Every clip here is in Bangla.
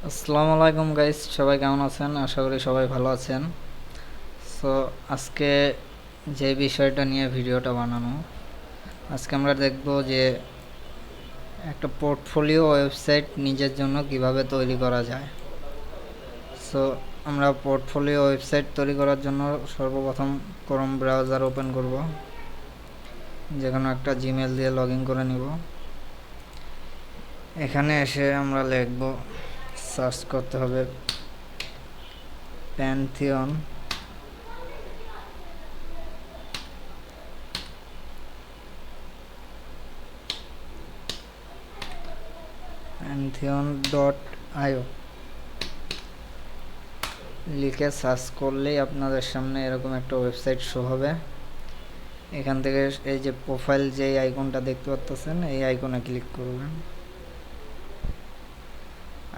আসসালামু আলাইকুম গাইস, সবাই কেমন আছেন? আশা করি সবাই ভালো আছেন। সো আজকে যে বিষয়টা নিয়ে ভিডিওটা বানানো, আজকে আমরা দেখব যে একটা পোর্টফোলিও ওয়েবসাইট নিজের জন্য কিভাবে তৈরি করা যায়। সো আমরা পোর্টফোলিও ওয়েবসাইট তৈরি করার জন্য সর্বপ্রথম ক্রোম ব্রাউজার ওপেন করব, যে কোনো একটা জিমেল দিয়ে লগ ইন করে নিব। এখানে এসে আমরা লিখব, সার্চ করতে হবে প্যান্থিয়ন pantheon.io লিখে সার্চ করলেই আপনাদের সামনে এরকম একটা ওয়েবসাইট শো হবে। এখান থেকে এই যে প্রোফাইল যে আইকনটা দেখতে পাচ্ছেন, এই আইকনে ক্লিক করবেন।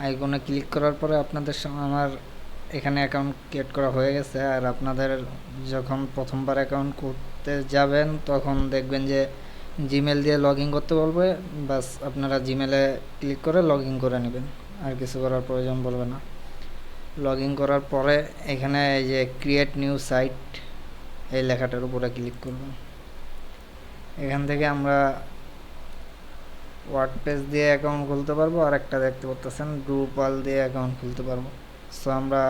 আইকনে ক্লিক করার পরে আপনাদের সামনে আমার এখানে অ্যাকাউন্ট ক্রিয়েট করা হয়ে গেছে। আর আপনাদের যখন প্রথমবার অ্যাকাউন্ট করতে যাবেন তখন দেখবেন যে জিমেল দিয়ে লগ ইন করতে বলবে। বাস আপনারা জিমেলে ক্লিক করে লগ ইন করে নেবেন, আর কিছু করার প্রয়োজন পড়বে না। লগ ইন করার পরে এখানে এই যে ক্রিয়েট নিউ সাইট, এই লেখাটার উপরে ক্লিক করবেন। এখান থেকে আমরা ওয়ার্ডপ্রেস দিয়ে অ্যাকাউন্ট খুলতে পারবো, আর একটা দেখতে পাচ্ছেন ড্রুপাল দিয়ে অ্যাকাউন্ট খুলতে পারবো। সো আমরা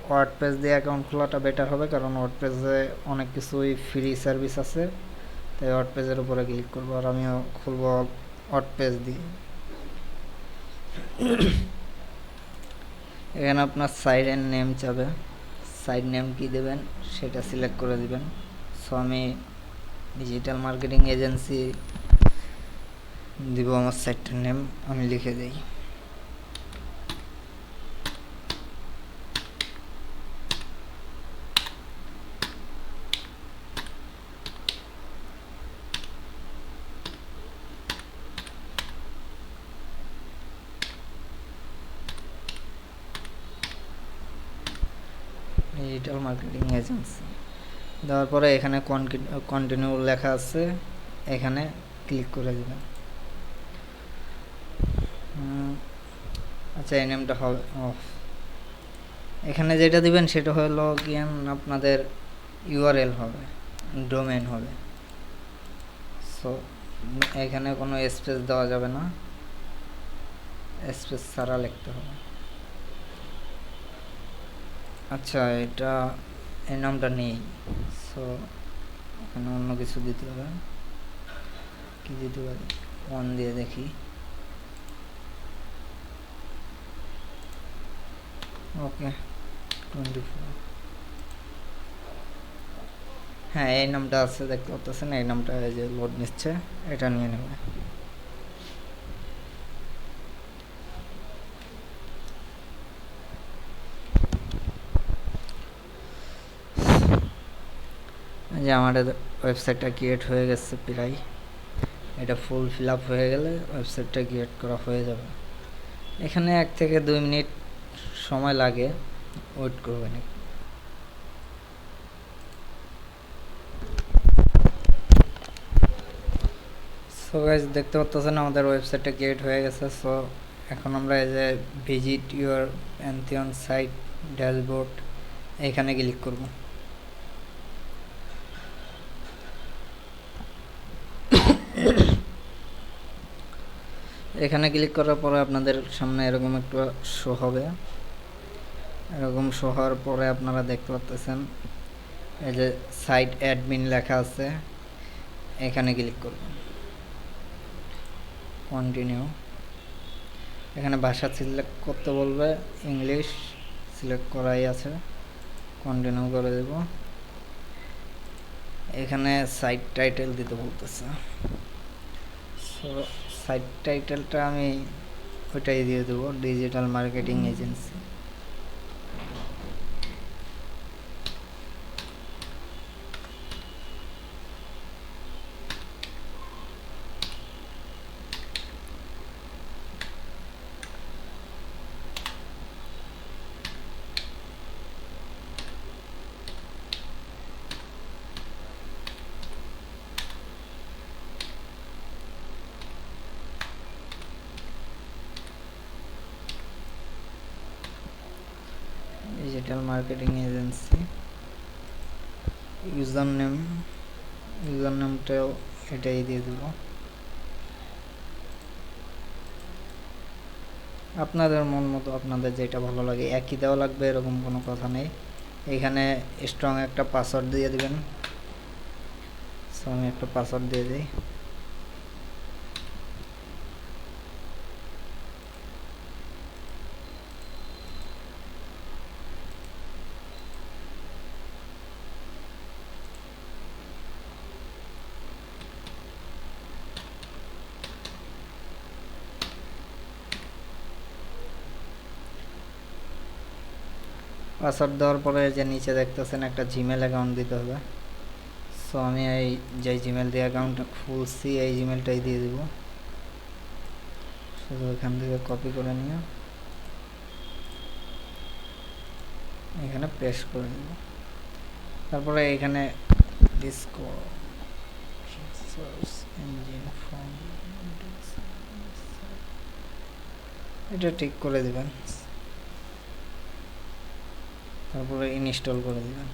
ওয়ার্ডপ্রেস দিয়ে অ্যাকাউন্ট খোলাটা বেটার হবে, কারণ ওয়ার্ডপ্রেসে অনেক কিছুই ফ্রি সার্ভিস আছে। তাই ওয়ার্ডপ্রেসের উপরে ক্লিক করবো, আর আমিও খুলবো ওয়ার্ডপ্রেস দিয়ে। এখানে আপনার সাইটের নেম চাবে, সাইট নেম কি দেবেন সেটা সিলেক্ট করে দিবেন। সো আমি ডিজিটাল মার্কেটিং এজেন্সি দিব, আমার সাইটের নেম আমি লিখে দিই। ডিজিটাল মার্কেটিং এজেন্সি দেওয়ার পরে এখানে কন্টিনিউ লেখা আছে, এখানে ক্লিক করে দেবেন। আচ্ছা, এই নেমটা হবে এখানে যেটা দিবেন সেটা হলো কি আপনাদের ইউআরএল হবে, ডোমেন হবে। সো এখানে কোনো স্পেস দেওয়া যাবে না, স্পেস ছাড়া লিখতে হবে। আচ্ছা, এটা এই নামটা নেই, সো এখানে অন্য কিছু দিতে হবে। কি দিতে পারি? 1 দিয়ে দেখি। ওকে, 24। হ্যাঁ, এই নামটা আছে, দেখতে পাচ্ছেন এই নামটা এই যে লোড নিচ্ছে, এটা নিয়ে নেবে। যে আমাদের ওয়েবসাইটটা ক্রিয়েট হয়ে গেছে প্রায়, এটা ফুল ফিল আপ হয়ে গেলে ওয়েবসাইটটা ক্রিয়েট করা হয়ে যাবে। এখানে 1 থেকে 2 মিনিট সময় লাগে, ওয়েট করবেন। সো গাইস, দেখতে পাচ্ছেন আমাদের ওয়েবসাইটটা ক্রিয়েট হয়ে গেছে। সো এখন আমরা এই যে visit your Pantheon site dashboard, এখানে ক্লিক করব। এখানে ক্লিক করার পরে আপনাদের সামনে এরকম একটা শো হবে। এরকম শো হওয়ার পরে আপনারা দেখতে পাচ্ছেন এই যে সাইট অ্যাডমিন লেখা আছে, এখানে ক্লিক করবেন। কন্টিনিউ, এখানে ভাষা সিলেক্ট করতে বলবে, ইংলিশ সিলেক্ট করাই আছে, কন্টিনিউ করে দেব। এখানে সাইট টাইটেল দিতে বলতেছে। সো সাইট টাইটেলটা আমি ওইটাই দিয়ে দেবো, digital marketing agency. Digital marketing agency. User নেমটাও এটাই দিয়ে দেব। আপনাদের মন মতো আপনাদের যেটা ভালো লাগে একই দেওয়া লাগবে এরকম কোনো কথা নেই। এখানে স্ট্রং একটা পাসওয়ার্ড দিয়ে দিবেন। সো আমি একটা পাসওয়ার্ড দিয়ে দিই। পাসওয়ার্ড দেওয়ার পরে যে নিচে দেখতেছেন একটা জিমেল অ্যাকাউন্ট দিতে হবে। সো আমি এই যে জিমেল দিয়ে অ্যাকাউন্টটা খুলছি এই জিমেলটাই দিয়ে দিব। শুধু এখান থেকে কপি করে নিয়ে এখানে পেস্ট করে দেব। তারপরে এখানে এটা ঠিক করে দিবেন। তারপরে ইনস্টল করে দিবেন।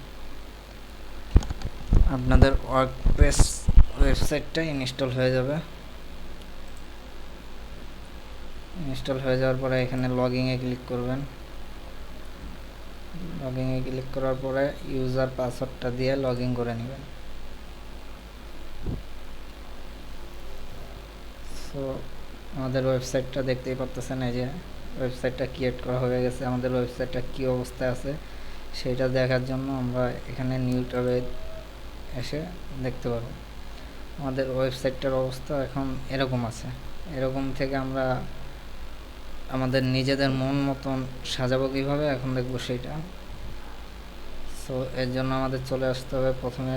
আপনাদের ওয়ার্কপ্রেস ওয়েবসাইটটা ইনস্টল হয়ে যাবে। ইনস্টল হয়ে যাওয়ার পরে এখানে লগইনে ক্লিক করবেন। লগইনে ক্লিক করার পরে ইউজার পাসওয়ার্ডটা দিয়ে লগইন করে নেবেন। সো আমাদের ওয়েবসাইটটা দেখতেই পাচ্ছেন, এই যে ওয়েবসাইটটা ক্রিয়েট করা হয়ে গেছে। আমাদের ওয়েবসাইটটা কী অবস্থায় আছে সেটা দেখার জন্য আমরা এখানে নিউ ট্যাবে এসে দেখতে পারবো। আমাদের ওয়েবসাইটটার অবস্থা এখন এরকম আছে। এরকম থেকে আমরা আমাদের নিজেদের মন মতন সাজাবো কীভাবে এখন দেখবো সেইটা। সো এর জন্য আমাদের চলে আসতে হবে প্রথমে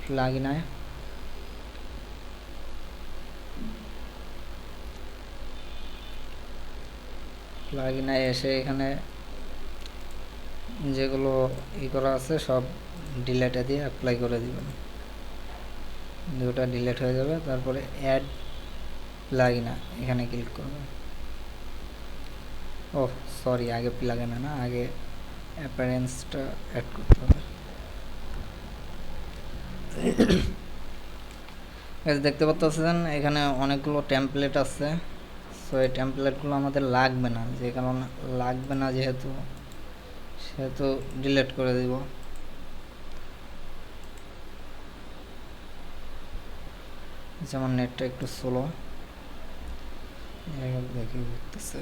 প্লাগইনে। প্লাগইনে এসে এখানে যেগুলো করা আছে সব ডিলেটে দিয়ে অ্যাপ্লাই করে দিবেন। দুটো ডিলেট হয়ে যাবে। তারপরে অ্যাড প্লাগইনে এখানে ক্লিক করবেন। ও সরি, আগে প্লাগইনে না, আগে অ্যাপারেন্সটা অ্যাড করতে হবে। দেখতে পাচ্ছেন এখানে অনেকগুলো টেমপ্লেট আছে। সো এই টেমপ্লেটগুলো আমাদের লাগবে না, যে কারণে লাগবে না যেহেতু ডিলিট করে দিব। যেমন নেটটা একটু স্লো, দেখি দেখতেছে।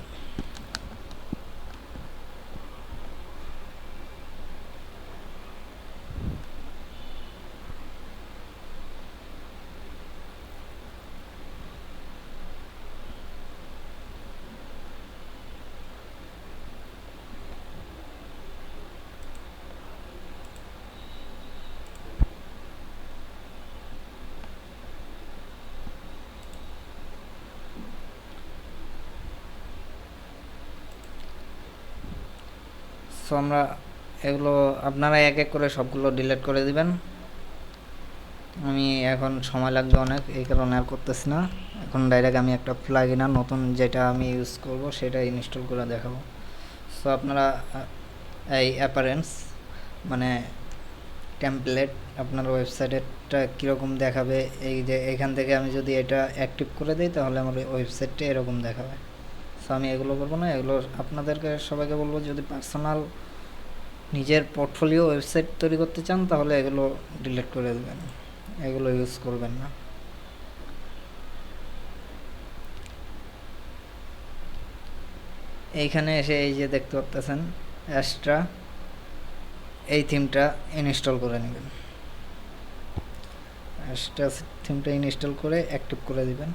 সো আমরা এগুলো আপনারা এক এক করে সবগুলো ডিলিট করে দিবেন। আমি এখন সময় লাগবে অনেক, এই কারণে আর করতেছি না। এখন ডাইরেক্ট আমি একটা প্লাগইন নতুন যেটা আমি ইউজ করব সেটা ইনস্টল করে দেখাবো। সো আপনারা এই অ্যাপারেন্স মানে টেমপ্লেট আপনার ওয়েবসাইটটা কীরকম দেখাবে, এই যে এখান থেকে আমি যদি এটা অ্যাক্টিভ করে দিই তাহলে আমার ওয়েবসাইটটা এরকম দেখাবে। সো আমি এগুলো করবো না, এগুলো আপনাদেরকে সবাইকে বলবো যদি পার্সোনাল নিজের পোর্টফোলিও ওয়েবসাইট তৈরি করতে চান তাহলে এগুলো ডিলিট করে দেবেন, এগুলো ইউজ করবেন না। এইখানে এসে এই যে দেখতে পাচ্ছেন অ্যাস্ট্রা, এই থিমটা ইনস্টল করে নেবেন। অ্যাস্ট্রা থিমটা ইনস্টল করে অ্যাক্টিভ করে দিবেন।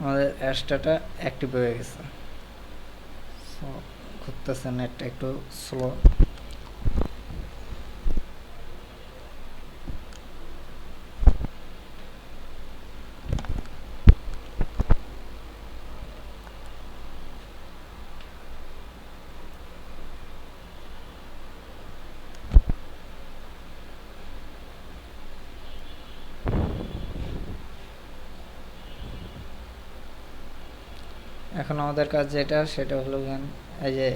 আমাদের অ্যাস্ট্রাটা অ্যাক্টিভ হয়ে গেছে। সো ঘুরতেছে, নেটটা একটু স্লো। এখন আমাদের কাজ যেটা সেটা হলো এই যে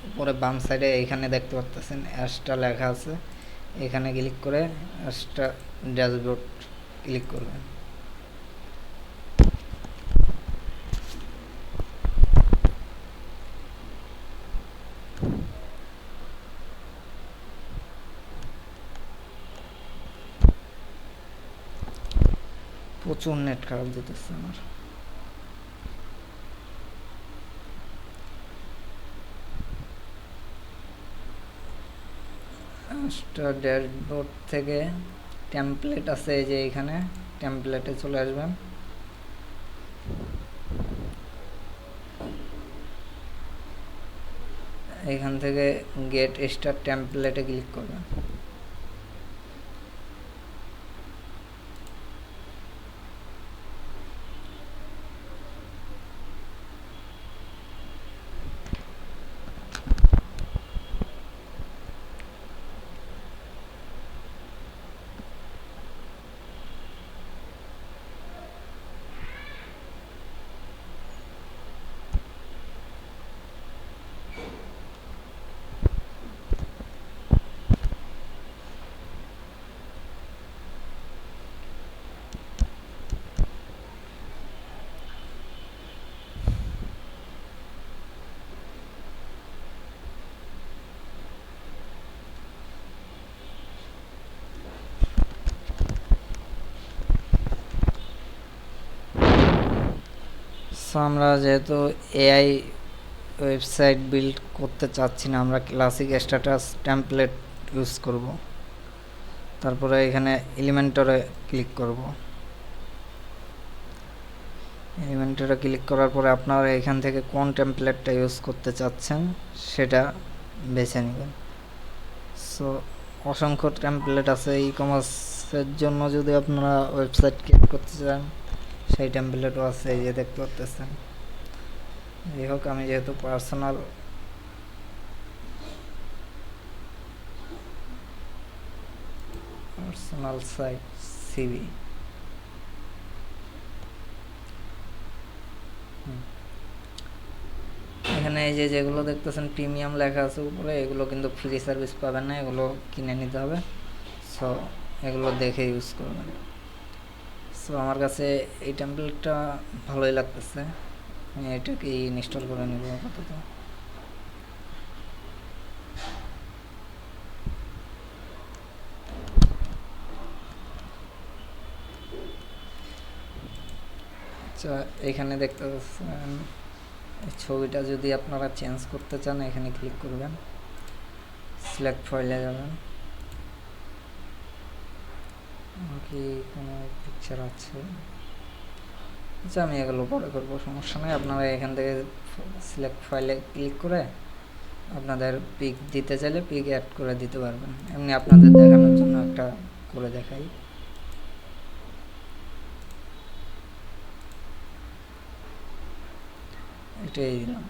উপরে বাম সাইডে এইখানে দেখতে পাচ্ছেন অ্যাশটা লেখা আছে, এখানে ক্লিক করে অ্যাশটা ড্যাশবোর্ড ক্লিক করবেন। প্রচুর নেট খারাপ দিতেছে আমার। ড্যাশবোর্ড থেকে টেমপ্লেট আছে, এই যে এখানে টেমপ্লেটে চলে আসবেন। এখান থেকে গেট স্টার টেমপ্লেটে ক্লিক করবেন। সো আমরা যেহেতু এআই ওয়েবসাইট বিল্ড করতে চাচ্ছি না, আমরা ক্লাসিক স্ট্যাটাস টেমপ্লেট ইউজ করব। তারপরে এখানে এলিমেন্টরে ক্লিক করব। এলিমেন্টরে ক্লিক করার পরে আপনারা এখান থেকে কোন টেমপ্লেটটা ইউজ করতে চাচ্ছেন সেটা বেছে নেবেন। সো অসংখ্য টেমপ্লেট আছে ই কমার্সের জন্য, যদি আপনারা ওয়েবসাইট ক্রিয়েট করতে চান সেই টেমপ্লেটও আছে, এই যে দেখতে পাচ্ছেন। যাই হোক, আমি যেহেতু পার্সোনাল সাইট সিভি, এখানে এই যে যেগুলো দেখতেছেন প্রিমিয়াম লেখা আছে উপরে, এগুলো কিন্তু ফ্রি সার্ভিস পাবেন না, এগুলো কিনে নিতে হবে। সো এগুলো দেখে ইউজ করবেন। সো আমার কাছে এই টেমপ্লেটটা ভালোই লাগতেছে, আমি এটাকে ইনস্টল করে নেব আপাতত। আচ্ছা, এখানে দেখতে পাচ্ছেন ছবিটা যদি আপনারা চেঞ্জ করতে চান এখানে ক্লিক করবেন, সিলেক্ট ফাইলে যাবেন। কি কোনো পিকচার আছে? আচ্ছা, আমি এগুলো পরে করবো, সমস্যা নেই। আপনারা এখান থেকে সিলেক্ট ফাইলে ক্লিক করে আপনাদের পিক দিতে চাইলে পিক অ্যাড করে দিতে পারবেন। এমনি আপনাদের দেখানোর জন্য একটা করে দেখাই। এটাই দিলাম,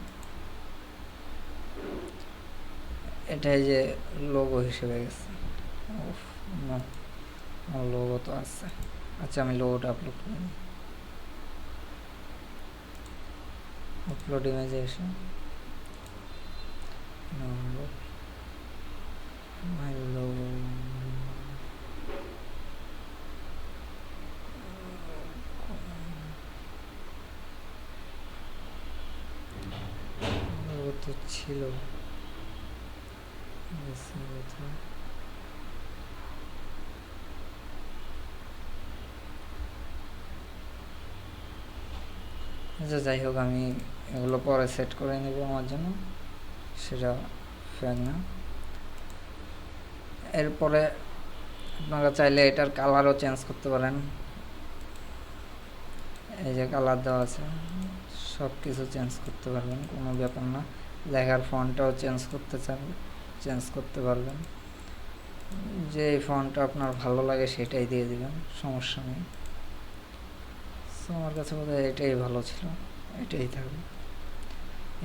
এটাই যে লোগো হিসেবে গেছে। আমার লোগো তো আছে। আচ্ছা, আমি লোগোটা আপলোড করে নিই। আপলোড ইমেজে এসে মাই লোগো, লোগো তো ছিল। আচ্ছা, যাই হোক, আমি এগুলো পরে সেট করে নেব আমার জন্য, সেটা ফ্যাক না। এরপরে আপনারা চাইলে এটার কালারও চেঞ্জ করতে পারেন, এই যে কালার দেওয়া আছে, সব কিছু চেঞ্জ করতে পারবেন, কোনো ব্যাপার না। লেখার ফন্টটাও চেঞ্জ করতে পারবেন, যে ফন্টটা আপনার ভালো লাগে সেটাই দিয়ে দিবেন, সমস্যা নেই। সো আমার কাছে বোধহয় এটাই ভালো ছিল, এটাই থাকবে।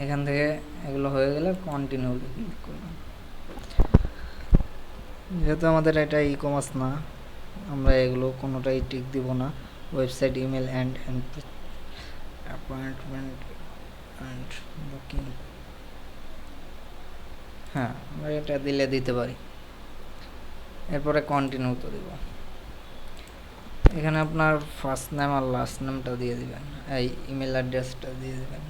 এখান থেকে এগুলো হয়ে গেলে কন্টিনিউতে ক্লিক করবেন। যেহেতু আমাদের এটা ই কমার্স না, আমরা এগুলো কোনোটাই টিক দিব না। Website, email and appointment and booking, হ্যাঁ আমরা এটা দিলে দিতে পারি। এরপরে কন্টিনিউতে দেব। এখানে আপনার ফার্স্ট নেম আর লাস্ট নেমটা দিয়ে দিবেন, এই ইমেল অ্যাড্রেসটা দিয়ে দিবেন।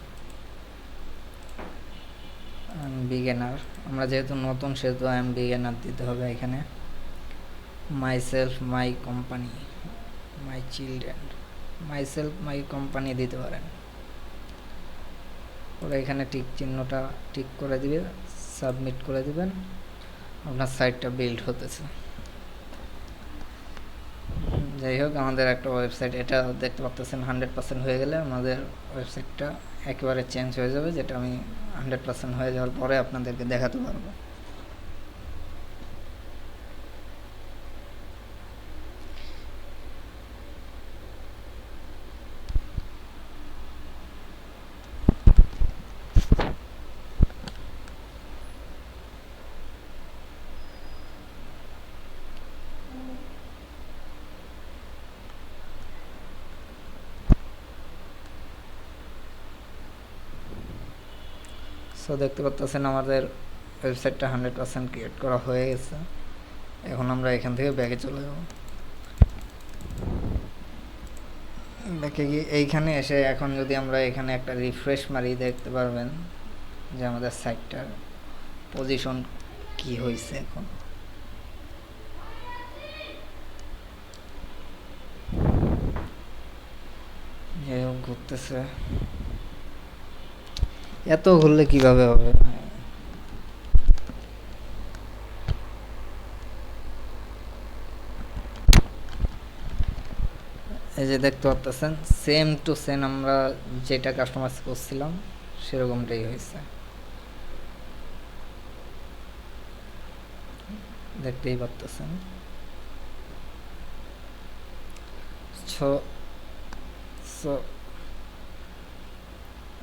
বিগিনার, আমরা যেহেতু নতুন সেহেতু আই এম বিগিনার দিতে হবে এখানে। My self, my company, my children, my self, my company দিতে পারেন। ওরা এখানে টিক চিহ্নটা টিক করে দিবে, সাবমিট করে দিবেন, আপনার সাইটটা বিল্ড হতেছে। যাই হোক, আমাদের একটা ওয়েবসাইট, এটা দেখতে পাচ্ছেন 100% হয়ে গেলে আমাদের ওয়েবসাইটটা একেবারে চেঞ্জ হয়ে যাবে, যেটা আমি 100% হয়ে যাওয়ার পরে আপনাদেরকে দেখাতে পারবো। সো দেখতে পাচ্ছেন আমাদের ওয়েবসাইটটা 100% ক্রিয়েট করা হয়ে গেছে। এখন আমরা এখান থেকে ব্যাকে চলে যাব। ব্যাকে গিয়ে এইখানে এসে এখন যদি আমরা এখানে একটা রিফ্রেশ মারি, দেখতে পারবেন যে আমাদের সাইটটার পজিশন কি হয়েছে। এখন যাই হোক, ঘুরতেছে, এত ঘুরলে কিভাবে হবে। এই যে দেখতে পাচ্ছেন সেম টু সেম আমরা যেটা কাস্টমাইজ করছিলাম সেরকমটাই হয়েছে, দেখতেই পাচ্ছেন। সো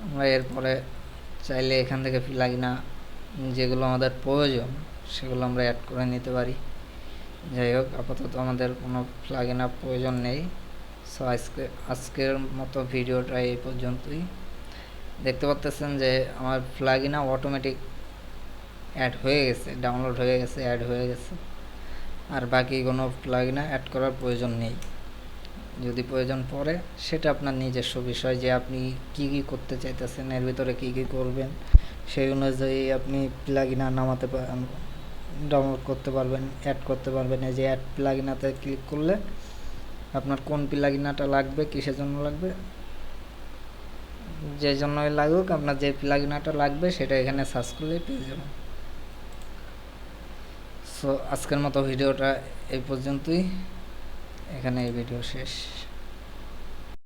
আমরা এরপরে চাইলে এখান থেকে প্লাগইন যেগুলো আমাদের প্রয়োজন সেগুলো আমরা অ্যাড করে নিতে পারি। যাই হোক, আপাতত আমাদের কোনো প্লাগইন প্রয়োজন নেই। সো আজকের মতো ভিডিওটা এই পর্যন্তই। দেখতে পাচ্ছেন যে আমার প্লাগইন অটোমেটিক অ্যাড হয়ে গেছে, ডাউনলোড হয়ে গেছে, অ্যাড হয়ে গেছে। আর বাকি কোনো প্লাগইন অ্যাড করার প্রয়োজন নেই। যদি প্রয়োজন পড়ে সেটা আপনার নিজস্ব বিষয়, যে আপনি কি কি করতে চাইতেছেন, এর ভিতরে কি কি করবেন, সেই অনুযায়ী আপনি প্লাগইন নামাতে পারেন, ডাউনলোড করতে পারবেন, অ্যাড করতে পারবেন। এই যে অ্যাড প্লাগইনাতে ক্লিক করলে আপনার কোন প্লাগইনটা লাগবে, কিসের জন্য লাগবে, যে জন্যই লাগুক, আপনার যে প্লাগইনটা লাগবে সেটা এখানে সার্চ করলেই পেয়ে যাবেন। সো আজকের মতো ভিডিওটা এই পর্যন্তই, এখানে এই ভিডিও শেষ।